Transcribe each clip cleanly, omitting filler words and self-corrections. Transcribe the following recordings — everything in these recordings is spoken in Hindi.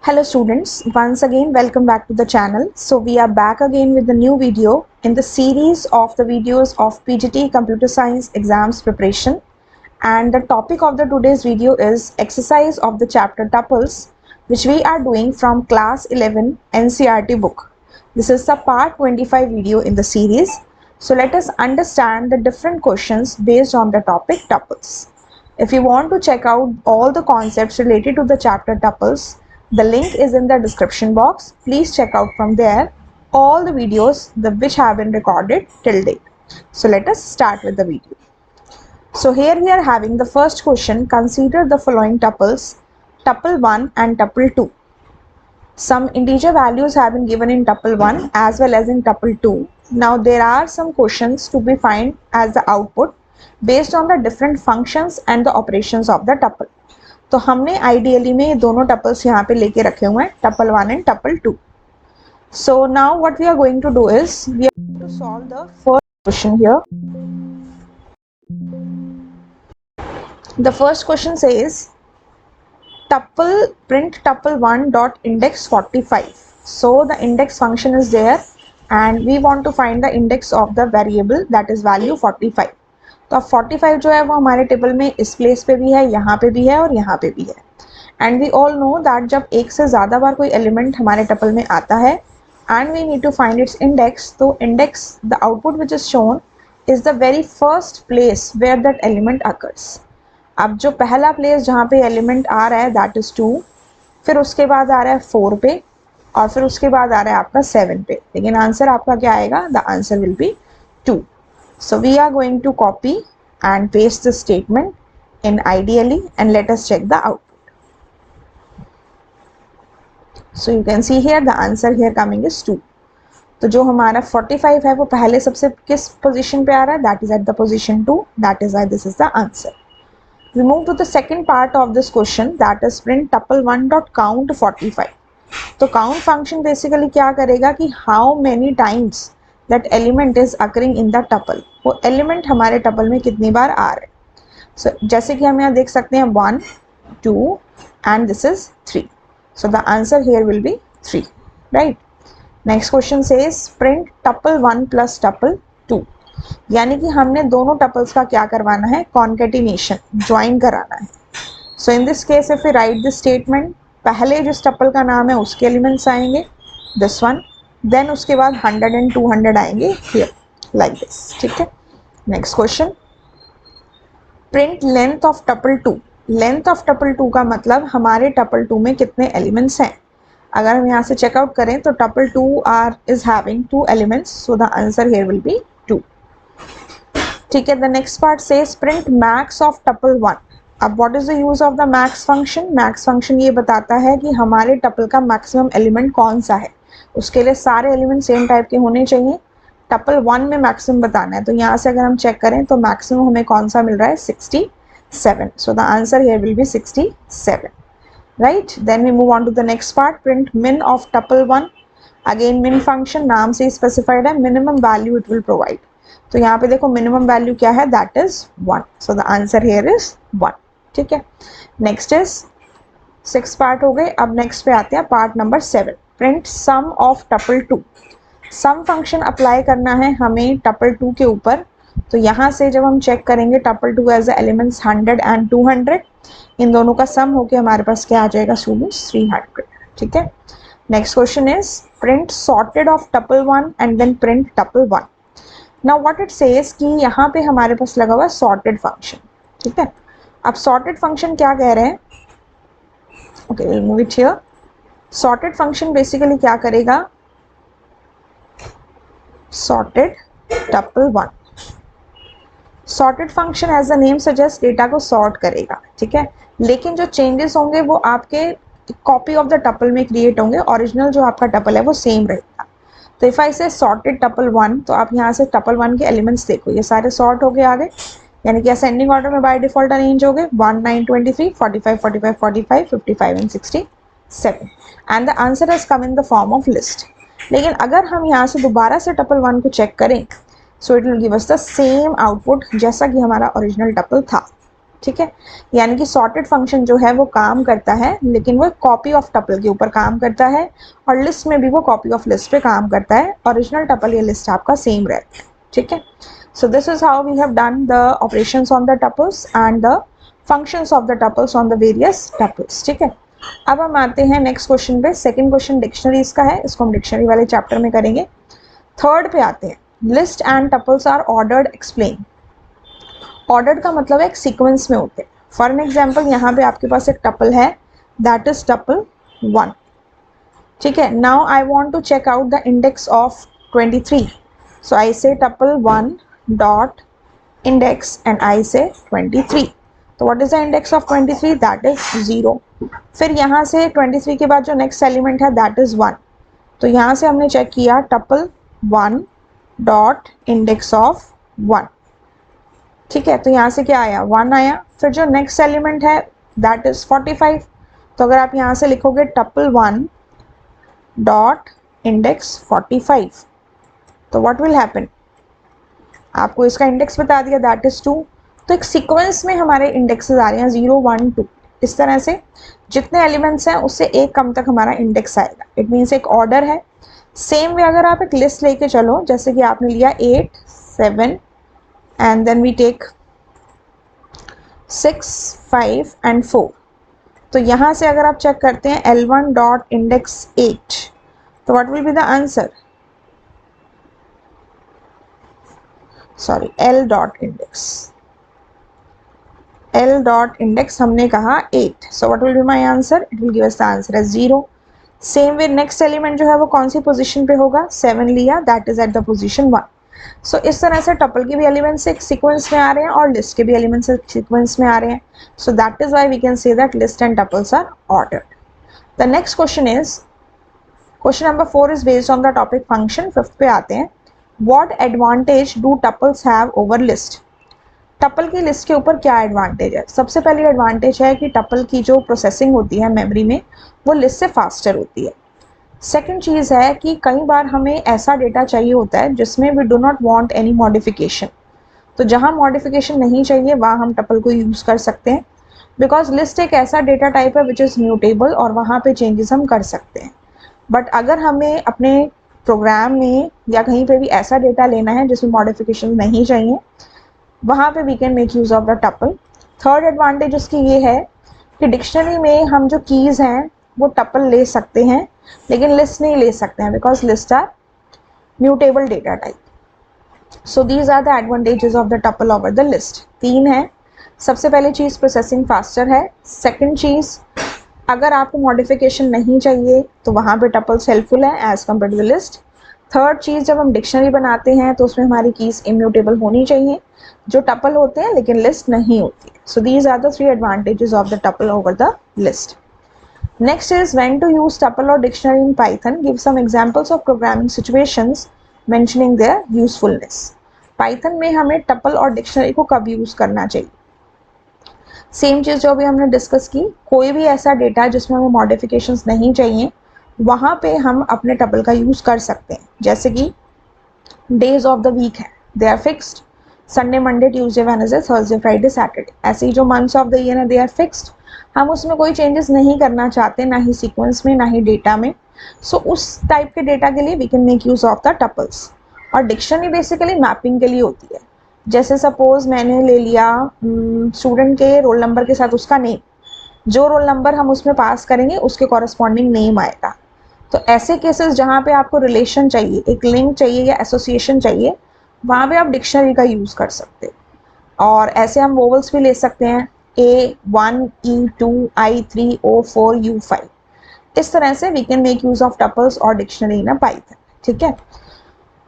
Hello students, once again welcome back to the channel. So we are back again with the new video in the series of the videos of PGT Computer Science exams preparation, and the topic of the today's video is exercise of the chapter tuples, which we are doing from class 11 NCERT book. This is the part 25 video in the series. So let us understand the different questions based on the topic tuples. If you want to check out all the concepts related to the chapter tuples, the link is in the description box. Please check out from there all the videos which have been recorded till date. So let us start with the video. So here we are having the first question. Consider the following tuples, tuple 1 and tuple 2. Some integer values have been given in tuple 1 as well as in tuple 2. Now there are some questions to be find as the output based on the different functions and the operations of the tuple. तो हमने आइडियली में ये दोनों टपल्स यहाँ पे लेके रखे हुए हैं, tuple 1 and tuple 2. So now what we are going to do is we are going to solve the first question here. The first question says tuple print tuple 1 dot index 45. So the index function is there and we want to find the index of the variable, that is value 45. तो अब 45 जो है वो हमारे टेबल में इस प्लेस पे भी है, यहाँ पे भी है और यहाँ पे भी है. And we all know that जब एक से ज़्यादा बार कोई एलिमेंट हमारे टेबल में आता है and we need to find its index, तो index the output which is shown is the very first place where that element occurs. अब जो पहला प्लेस जहाँ पे एलिमेंट आ रहा है दैट इज़ 2, फिर उसके बाद आ रहा है 4 पे और फिर उसके बाद आ रहा है आपका 7 पे, लेकिन आंसर आपका क्या आएगा? The answer will B 2. So we are going to copy and paste the statement in ideally and let us check the output. So you can see here the answer here coming is 2. तो जो हमारा 45 है वो पहले सबसे किस पोजीशन पे आ रहा है? That is at the position 2. That is why this is the answer. We move to the second part of this question, that is print tuple 1 dot count 45. तो count function basically क्या करेगा कि how many times that element is occurring in the tuple. वो element हमारे tuple में कितनी बार आ रहे हैं. So जैसे कि हम यहाँ देख सकते हैं 1, 2 and this is 3. So the answer here will be 3, right? Next question says print tuple 1 plus tuple 2. यानी कि हमने दोनों tuples का क्या करवाना है? Concatenation, join कराना है. So in this case if we write this statement, पहले जिस tuple का नाम है उसके elements आएंगे, this one, देन उसके बाद 100 एंड 200 आएंगे हियर लाइक दिस. ठीक है. Next question, print length of tuple 2. Length of tuple 2 का मतलब हमारे टपल 2 में कितने एलिमेंट्स हैं. अगर हम यहाँ से चेकआउट करें तो tuple 2 is having 2 elements, so the answer here will B 2. ठीक है. The next part says print max of tuple 1. अब what is the use of the max function? Max function ये बताता है कि हमारे टपल का मैक्सिमम एलिमेंट कौन सा है. उसके लिए सारे एलिमेंट सेम टाइप के होने चाहिए. टपल 1 में मैक्सिमम बताना है, तो यहाँ से अगर हम चेक करें तो मैक्सिमम हमें कौन सा मिल रहा है? 67. So the answer here will be 67, right. Then we move on to the next part, print min of tuple 1. Again min function नाम से स्पेसिफाइड है, minimum value it will provide. तो यहाँ पे देखो मिनिमम वैल्यू क्या है? That is 1. So the answer here is 1. ठीक है. नेक्स्ट इज 6 पार्ट हो गए. अब नेक्स्ट पे आते हैं part number 7, print sum of tuple 2. Sum function apply करना है हमें टपल 2 के ऊपर. तो यहाँ से जब हम चेक करेंगे टपल 2 एज एलिमेंट्स 100 एंड 200, इन दोनों का सम होके हमारे पास क्या आ जाएगा स्टूडेंट्स? 300. ठीक है. Next question is print sorted of tuple 1 and then print tuple 1. Now what it says कि यहाँ पे हमारे पास लगा हुआ है सॉर्टेड फंक्शन. ठीक है. अब सॉर्टेड फंक्शन क्या कह रहे हैं? Okay, will move it here. Sorted function basically क्या करेगा? Sorted tuple 1. Sorted function as the name suggest data को सॉर्ट करेगा. ठीक है. लेकिन जो चेंजेस होंगे वो आपके कॉपी ऑफ द टपल में क्रिएट होंगे. ओरिजिनल जो आपका टपल है वो सेम रहेगा. तो इफ आई से सॉर्टेड टपल 1, तो आप यहाँ से टपल 1 के एलिमेंट्स देखो, ये सारे सॉर्ट हो गए आगे, यानी कि असेंडिंग ऑर्डर में बाय डिफॉल्ट अरेंज हो गए. 1, 9, 23, 45, 45, 45, 55 and 67 and the answer has come in the form of list. लेकिन अगर हम यहाँ से दोबारा से टपल 1 को चेक करें, so it will give us the same output जैसा कि हमारा ओरिजिनल टपल था. ठीक है, यानी कि सॉर्टेड फंक्शन जो है वो काम करता है, लेकिन वो कॉपी ऑफ टपल के ऊपर काम करता है, और लिस्ट में भी वो कॉपी ऑफ लिस्ट पे काम करता है, ओरिजिनल टपल या लिस्ट आपका सेम रहता है, ठीक है। So this is how we have done the operations on the tuples and the functions of the tuples on the various tuples, ठीक है। अब हम आते हैं नेक्स्ट क्वेश्चन पे। सेकंड क्वेश्चन डिक्शनरीज का है, इसको हम डिक्शनरी वाले चैप्टर में करेंगे। थर्ड पे आते हैं, list and tuples are ordered, explain. Ordered का मतलब है एक सीक्वेंस में होते हैं। फॉर एन एग्जाम्पल, यहाँ पे आपके पास एक टपल है, दैट इज टपल 1, ठीक है। Now I want to check out the index of 23, so I say tuple 1 dot index and I say 23। तो what is the index of 23? That is 0। फिर यहाँ से 23 के बाद जो नेक्स्ट एलिमेंट है दैट इज 1, तो यहाँ से हमने चेक किया टपल 1 डॉट इंडेक्स ऑफ 1, ठीक है। तो यहाँ से क्या आया? 1 आया। फिर जो नेक्स्ट एलिमेंट है दैट इज 45, तो अगर आप यहाँ से लिखोगे टपल 1 डॉट इंडेक्स 45, तो व्हाट विल हैपन? आपको इसका इंडेक्स बता दिया दैट इज 2। तो एक सीक्वेंस में हमारे इंडेक्सेस आ रहे हैं 0 1 2, इस तरह से जितने एलिमेंट्स हैं उससे एक कम तक हमारा इंडेक्स आएगा। इट मीन्स एक ऑर्डर है। सेम वे अगर आप एक लिस्ट लेके चलो, जैसे कि आपने लिया 8 7 and then we take 6 5 and 4, तो यहाँ से अगर आप चेक करते हैं L1 डॉट इंडेक्स 8, तो what will be the answer? Sorry, L dot index हमने कहा 8, so what will be my answer? It will give us the answer as 0। Same way next element जो है वो कौन सी पोजीशन पे होगा? 7 लिया, that is at the position 1। सो इस तरह से टपल के भी एलिमेंट्स एक सीक्वेंस में आ रहे हैं और लिस्ट के भी एलिमेंट्स एक सीक्वेंस में आ रहे हैं। So that is why we can say that list and tuples are ordered. The next question is, question number 4 is based on the topic function. Fifth पे आते हैं, what advantage do tuples have over list? Tuple की लिस्ट के ऊपर क्या एडवांटेज है? सबसे पहली एडवांटेज है कि टपल की जो प्रोसेसिंग होती है मेमोरी में वो लिस्ट से फास्टर होती है। सेकेंड चीज़ है कि कई बार हमें ऐसा डेटा चाहिए होता है जिसमें we do not want any modification, तो जहाँ मॉडिफिकेशन नहीं चाहिए वहाँ हम टपल को यूज़ कर सकते हैं, बिकॉज लिस्ट एक ऐसा डेटा टाइप है विच इज़ म्यूटेबल और वहाँ पे चेंजेस हम कर सकते हैं। बट अगर हमें अपने प्रोग्राम में या कहीं पे भी ऐसा डेटा लेना है जिसमें मॉडिफिकेशन नहीं चाहिए, वहाँ पे we can make use of the tuple. Third advantage उसकी ये है कि डिक्शनरी में हम जो कीज़ हैं वो टपल ले सकते हैं, लेकिन लिस्ट नहीं ले सकते हैं, because list are mutable data type. So these are the advantages of the tuple over the list. 3 है। सबसे पहली चीज़ प्रोसेसिंग फास्टर है। सेकेंड चीज़, अगर आपको मॉडिफिकेशन नहीं चाहिए तो वहाँ पे टपल्स हेल्पफुल है as compare to the list. Third चीज़, जब हम डिक्शनरी बनाते हैं तो उसमें हमारी कीज़ इम्यूटेबल होनी चाहिए, जो टपल होते हैं लेकिन लिस्ट नहीं होती। So these are the 3 advantages of the tuple over the list. Next is when to use tuple or dictionary in Python. Give some examples of programming situations mentioning their usefulness. Python में हमें tuple और dictionary को कब यूज करना चाहिए? सेम चीज़ जो अभी हमने डिस्कस की, कोई भी ऐसा डेटा जिसमें हमें मॉडिफिकेशंस नहीं चाहिए वहाँ पे हम अपने टपल का यूज़ कर सकते हैं। जैसे कि डेज ऑफ द वीक है, they are fixed, Sunday Monday Tuesday Wednesday Thursday Friday Saturday. ऐसे ही जो मंथ्स ऑफ द ईयर है दे आर फिक्स्ड, हम उसमें कोई चेंजेस नहीं करना चाहते, ना ही सीक्वेंस में ना ही डेटा में। सो उस टाइप के डेटा के लिए we can make use of the tuples. और डिक्शनरी बेसिकली मैपिंग के लिए होती है। जैसे सपोज मैंने ले लिया स्टूडेंट के रोल नंबर के साथ उसका नेम, जो रोल नंबर हम उसमें पास करेंगे उसके कॉरस्पॉन्डिंग नेम आएगा। तो ऐसे केसेस जहाँ पे आपको रिलेशन चाहिए, एक लिंक चाहिए या एसोसिएशन चाहिए, वहाँ पे आप डिक्शनरी का यूज़ कर सकते हो। और ऐसे हम वोवल्स भी ले सकते हैं, A1 E2 I3 O4 U5। इस तरह से we can make use of tuples और डिक्शनरी इन पाइथन, ठीक है।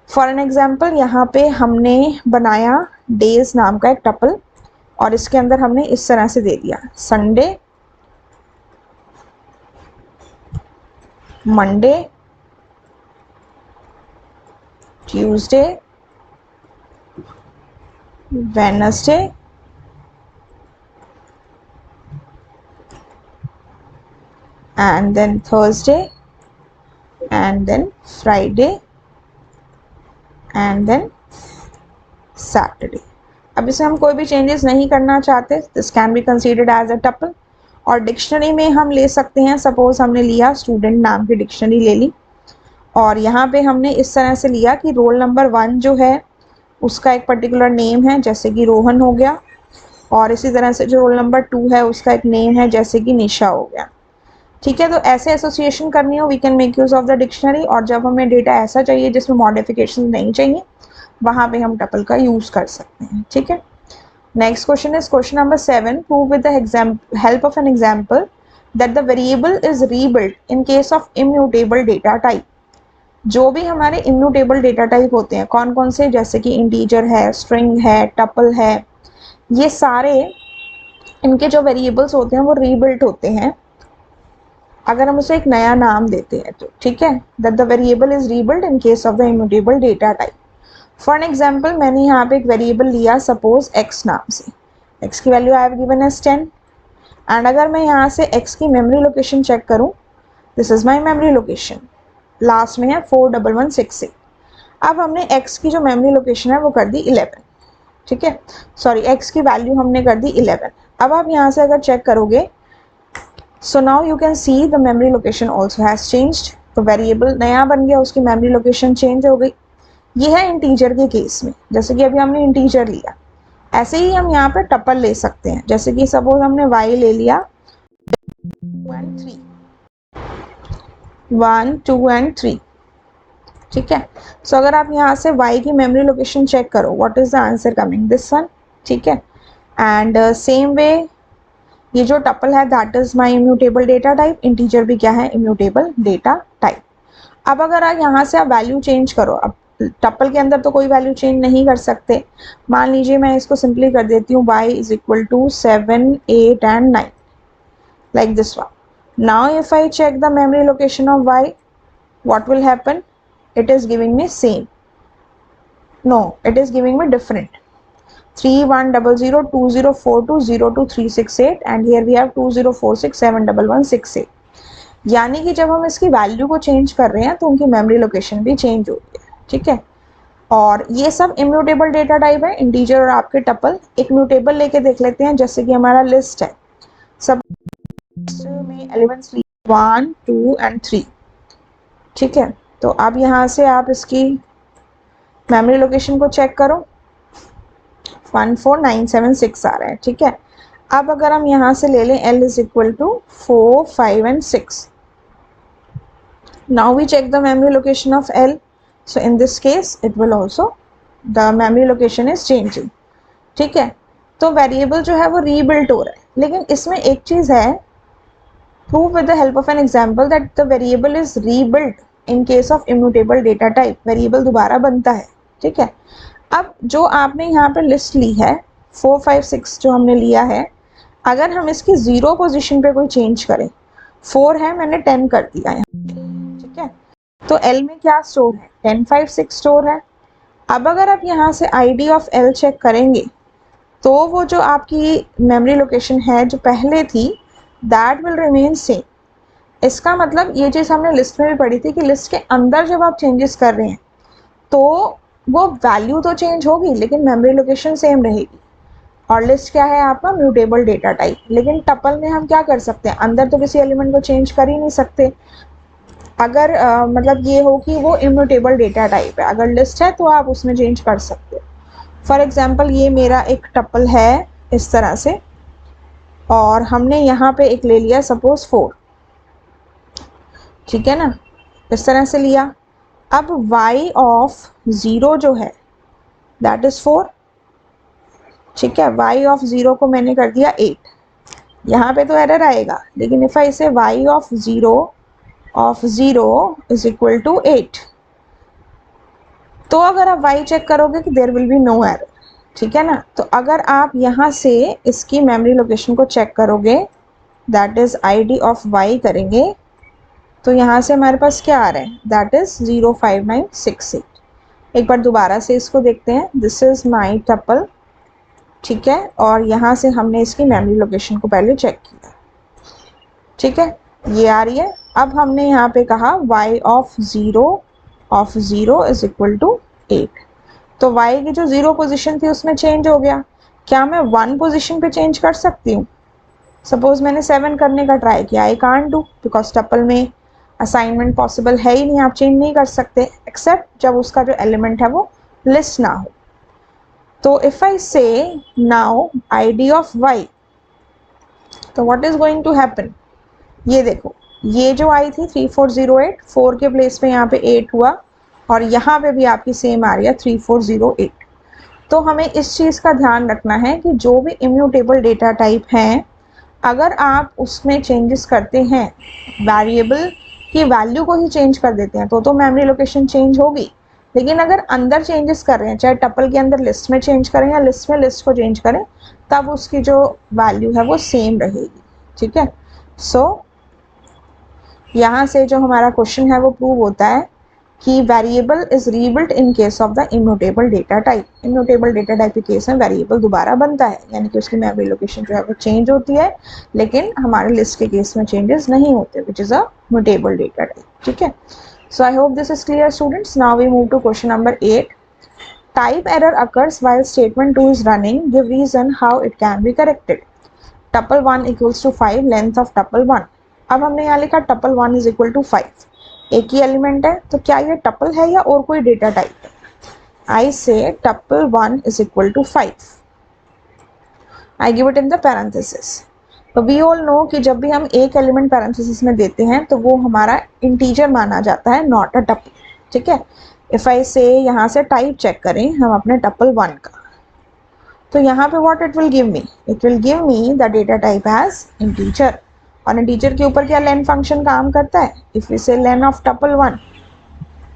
फॉर एन एग्जाम्पल, यहाँ पे हमने बनाया डेज नाम का एक टपल और इसके अंदर हमने इस तरह से दे दिया Sunday, Monday, Tuesday, Wednesday, and then Thursday, and then Friday, and then Saturday। अब इसमें हम कोई भी चेंजेस नहीं करना चाहते, this can be considered as a tuple. और डिक्शनरी में हम ले सकते हैं, सपोज हमने लिया स्टूडेंट नाम की डिक्शनरी ले ली और यहाँ पे हमने इस तरह से लिया कि रोल नंबर 1 जो है उसका एक पर्टिकुलर नेम है, जैसे कि रोहन हो गया, और इसी तरह से जो रोल नंबर 2 है उसका एक नेम है, जैसे कि निशा हो गया। ठीक है, तो ऐसे एसोसिएशन करनी हो we can make use of the dictionary. और जब हमें डेटा ऐसा चाहिए जिसमें मॉडिफिकेशन नहीं चाहिए, वहाँ पे हम टपल का यूज कर सकते हैं। ठीक है, next question is question number 7, prove with the help of an example that the variable is rebuilt in case of immutable data type. जो भी हमारे इम्यूटेबल डेटा टाइप होते हैं कौन कौन से, जैसे कि इंटीजर है, स्ट्रिंग है, टपल है, ये सारे इनके जो वेरिएबल्स होते हैं वो रीबिल्ट होते हैं अगर हम उसे एक नया नाम देते हैं तो। ठीक है, that the variable is rebuilt in case of the immutable data type. For an example, मैंने यहाँ पे एक वेरिएबल लिया सपोज x नाम से, x की value I have given as 10 and अगर मैं यहाँ से x की मेमोरी लोकेशन चेक करूँ, this is my memory location, last में है 41168। अब हमने x की जो मेमोरी लोकेशन है वो कर दी 11। ठीक है, सॉरी x की वैल्यू हमने कर दी 11। अब आप यहाँ से अगर चेक करोगे, so now you can see the memory location also has changed. तो वेरिएबल नया बन गया, उसकी मेमोरी लोकेशन चेंज हो गई। ये है इंटीजर के केस में, जैसे कि अभी हमने इंटीजर लिया। ऐसे ही हम यहाँ पे टपल ले सकते हैं, जैसे कि सपोज हमने y ले लिया 1 2 एंड 3। ठीक है, सो अगर आप यहाँ से y की मेमोरी लोकेशन चेक करो, what is the answer coming, this one. ठीक है, एंड सेम वे ये जो टपल है that is my immutable data type, integer भी क्या है, इम्यूटेबल डेटा टाइप। अब अगर आप यहाँ से आप वैल्यू चेंज करो, अब टपल के अंदर तो कोई वैल्यू चेंज नहीं कर सकते, मान लीजिए मैं इसको सिंपली कर देती हूँ y is equal to 7 8 and 9 like this one. Now if I check the memory location of y, what will happen, it is giving me same, no it is giving me different, 31002042023668 and here we have 2046711168। यानी कि जब हम इसकी वैल्यू को चेंज कर रहे हैं तो उनकी मेमोरी लोकेशन भी चेंज हो रही है। ठीक है, और ये सब इम्यूटेबल डेटा टाइप है, इंटीजर और आपके टपल। एक म्यूटेबल लेके देख लेते हैं, जैसे कि हमारा लिस्ट है, सब में एलिमेंट्स 1 2 एंड 3। ठीक है, तो अब यहाँ से आप इसकी मेमोरी लोकेशन को चेक करो, 14976 आ रहा है। ठीक है, अब अगर हम यहाँ से ले लें l is equal to 4 5 and 6, now we check the memory location of l, so in this case it will also the memory location is changing। ठीक है, तो वेरिएबल जो है वो रीबिल्ट हो रहा है, लेकिन इसमें एक चीज़ है, prove with the help of an example that the variable is rebuilt in case of immutable data type, variable दोबारा बनता है। ठीक है, अब जो आपने यहाँ पे लिस्ट ली है 4 5 6 जो हमने लिया है, अगर हम इसकी 0 पोजीशन पे कोई चेंज करें, 4 है मैंने 10 कर दिया है। ठीक है, तो L में क्या स्टोर है, 10 5 6 स्टोर है। अब अगर आप यहाँ से ID ऑफ L चेक करेंगे तो वो जो आपकी मेमोरी लोकेशन है जो पहले थी दैट विल रिमेन सेम। इसका मतलब ये चीज़ हमने लिस्ट में भी पढ़ी थी कि लिस्ट के अंदर जब आप चेंजेस कर रहे हैं तो वो वैल्यू तो चेंज होगी लेकिन मेमोरी लोकेशन सेम रहेगी। और लिस्ट क्या है आपका, म्यूटेबल डेटा टाइप। लेकिन टपल में हम क्या कर सकते हैं, अंदर तो किसी एलिमेंट को चेंज कर ही नहीं सकते, अगर मतलब ये हो कि वो इम्यूटेबल डेटा टाइप है। अगर लिस्ट है तो आप उसमें चेंज कर सकते हो। फॉर एग्जाम्पल ये मेरा एक टपल है इस तरह से, और हमने यहाँ पे एक ले लिया सपोज 4। ठीक है ना, इस तरह से लिया। अब y ऑफ 0 जो है दैट इज 4। ठीक है, y ऑफ 0 को मैंने कर दिया 8। यहाँ पे तो एरर आएगा, लेकिन if I say y of 0 is equal to 8, तो अगर आप y चेक करोगे कि there will be no error. ठीक है ना, तो अगर आप यहाँ से इसकी मेमोरी लोकेशन को चेक करोगे, that is ID of y करेंगे, तो यहाँ से हमारे पास क्या आ रहा है, दैट इज 05968। एक बार दोबारा से इसको देखते हैं, दिस इज माई टपल। ठीक है, और यहाँ से हमने इसकी मेमोरी लोकेशन को पहले चेक किया। ठीक है, ये आ रही है। अब हमने यहाँ पे कहा y of 0 is equal to 8। तो y की जो 0 पोजीशन थी उसमें चेंज हो गया। क्या मैं 1 पोजीशन पे चेंज कर सकती हूँ? सपोज मैंने 7 करने का ट्राई किया, I can't do because tuple में असाइनमेंट पॉसिबल है ही नहीं, आप चेंज नहीं कर सकते एक्सेप्ट जब उसका जो एलिमेंट है वो लिस्ट ना हो। तो if I say now id of y, तो what is going to happen? ये देखो, ये जो आई थी 3408, 4 के प्लेस पे यहाँ पे 8 हुआ और यहाँ पे भी आपकी सेम आ रही है 3408। तो हमें इस चीज़ का ध्यान रखना है कि जो भी इम्यूटेबल डेटा टाइप हैं, अगर आप उसमें चेंजेस करते हैं, वेरिएबल की वैल्यू को ही चेंज कर देते हैं तो मेमोरी लोकेशन चेंज होगी। लेकिन अगर अंदर चेंजेस कर रहे हैं, चाहे टपल के अंदर लिस्ट में चेंज करें या लिस्ट में लिस्ट को चेंज करें, तब उसकी जो वैल्यू है वो सेम रहेगी। ठीक है, सो यहाँ से जो हमारा क्वेश्चन है वो प्रूव होता है कि variable is rebuilt in case of the immutable data type. Immutable data type के केस में वेरिएबल दोबारा बनता है, यानी कि उसकी मेमोरी लोकेशन जो है वो चेंज होती है, लेकिन हमारे लिस्ट के केस में चेंजेस नहीं होते, which is a mutable data type. ठीक है, so I hope this is clear students. Now we move to question number 8। Type error occurs while statement 2 is running, give reason how it can be corrected. tuple 1 equals to 5, length of tuple 1। अब हमने यहाँ लिखा tuple 1 is equal to 5, एक ही एलिमेंट है, तो क्या ये टपल है या और कोई डेटा टाइप है? आई से tuple 1 is equal to 5, I give it in the parenthesis. तो वी ऑल नो कि जब भी हम एक एलिमेंट पैरेंथेसिस में देते हैं तो वो हमारा इंटीजर माना जाता है, नॉट अ टपल। ठीक है, इफ आई से यहाँ से टाइप चेक करें हम अपने tuple 1 का, तो यहाँ पे what it will give me? It will give me the data type as integer. और इंटीजर के ऊपर क्या लेन फंक्शन काम करता है? इफ वी से लेन ऑफ tuple 1,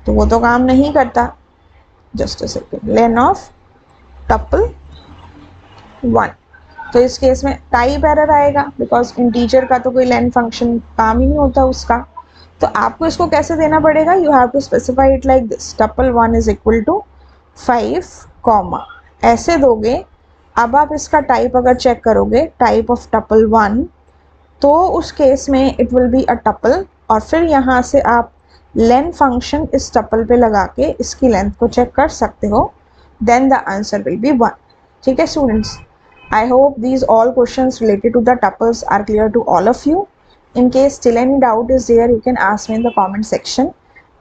तो वो तो काम नहीं करता। Just a second, lane of tuple 1, तो इस केस में टाइप एरर आएगा बिकॉज इंटीजर का तो कोई लेन फंक्शन काम ही नहीं होता उसका। तो आपको इसको कैसे देना पड़ेगा? You have to specify it like this, tuple 1 is equal to 5 comma, ऐसे दोगे। अब आप इसका टाइप अगर चेक करोगे, टाइप ऑफ tuple 1, तो उस केस में it will be a tuple, और फिर यहाँ से आप लेंथ फंक्शन इस टपल पे लगा के इसकी लेंथ को चेक कर सकते हो, then the answer will be 1। ठीक है students, I hope these all questions related to the tuples are clear to all of you. In case still any doubt is there, you can ask me in the comment section,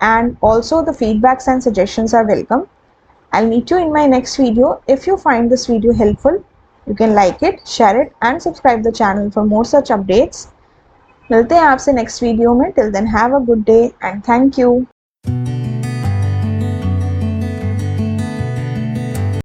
and also the feedbacks and suggestions are welcome. I'll meet you in my next video. If you find this video helpful, you can like it, share it and subscribe the channel for more such updates. मिलते हैं आपसे नेक्स्ट वीडियो में। Till then have a good day and thank you.